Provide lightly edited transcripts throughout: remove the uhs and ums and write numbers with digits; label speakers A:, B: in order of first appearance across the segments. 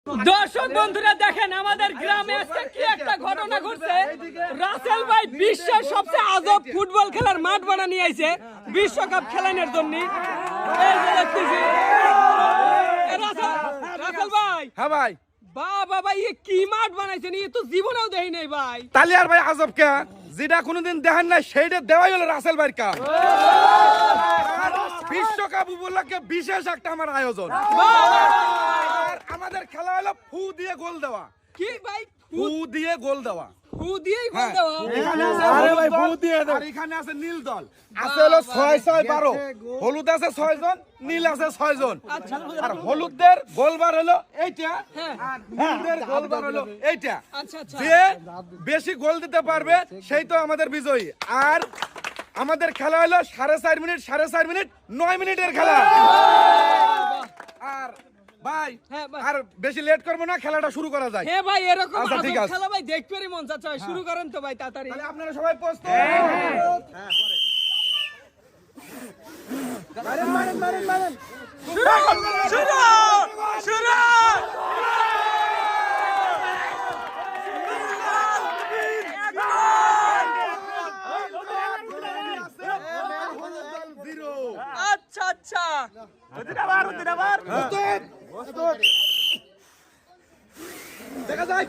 A: দর্শক বন্ধুরা দেখেন আমাদের গ্রামে আজকে কি একটা ঘটনা ঘটছে। রাসেল ভাই বিশ্বের সবচেয়ে আজব ফুটবল খেলার মাঠ বানা নিয়ে আইছে বিশ্বকাপ খেলানোর জন্য। এই যে দেখতেছি রাসেল ভাই।
B: হ্যাঁ ভাই।
A: বাবা ভাই এ কি মাঠ বানাইছেন, এ তো জীবনেও দেখি নাই ভাই।
B: তাহলে আর ভাই আজব কে, যেটা কোনোদিন দেখেন নাই সেইটা দেওয়াই হলো রাসেল ভাইয়ের কাম। বিশ্বকাপ উপলক্ষে বিশেষ একটা আমার আয়োজন। আর আমাদের খেলা হলো ফু দিয়ে গোল দেওয়া।
A: কি ভাই?
B: ফু দিয়ে গোল দেওয়া।
A: ফু দিয়েই গোল দেওয়া?
B: আরে ভাই ফু দিয়ে দাও। আর এখানে আছে নীল দল, আছে হলো 6-6-12, হলুদ আছে 6 জন, নীল আছে 6 জন। আর হলুদদের গোলবার হলো এইটা, আর নীলদের গোলবার হলো এইটা।
A: আচ্ছা আচ্ছা।
B: যে বেশি গোল দিতে পারবে সেই তো আমাদের বিজয়ী। আর আমাদের খেলা হলো 4.5 মিনিট 4.5 মিনিট 9 মিনিটের খেলা। আর ভাই আর বেশি লেট করবো না, খেলাটা শুরু করা যায়।
A: হ্যাঁ ভাই এরকম
B: আচ্ছা, ঠিক আছে।
A: খেলা ভাই দেখতেই মন চাচ্ছে ভাই, শুরু করেন তো ভাই তাড়াতাড়ি।
B: তাহলে আপনারা সবাই প্রস্তুত?
A: আচ্ছা আচ্ছা
B: দেখা যায়।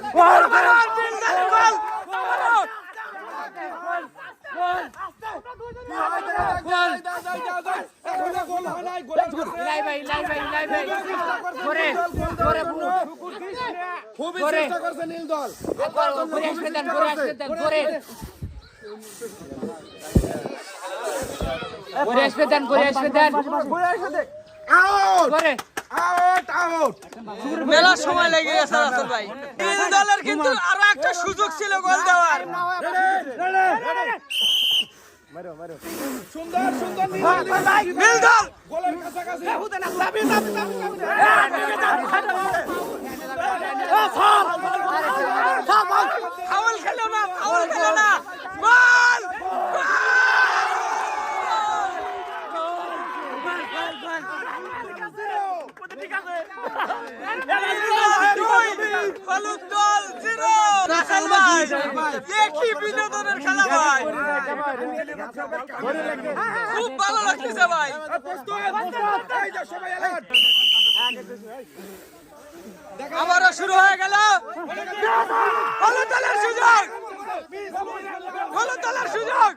B: খুবই চেষ্টা করছে নীল দল। Out out.
A: মেলা সময় লেগে গেছে রাসেল ভাই। নীল দলের কিন্তু আরো একটা সুযোগ ছিল গোল দেওয়ার।
B: সুন্দর সুন্দর
A: নীল দল
B: গোলের কাছাকাছি।
A: ফাউল খেলো না, ফাউল খেলো না। গোল! হলুদ দল 0। রাসেল ভাই এ কি বিনোদনের খেলা ভাই, খুব ভালো লাগতেছে ভাই। আবারও শুরু হয়ে গেল হলুদ দলের সুযোগ, হলুদ দলের সুযোগ।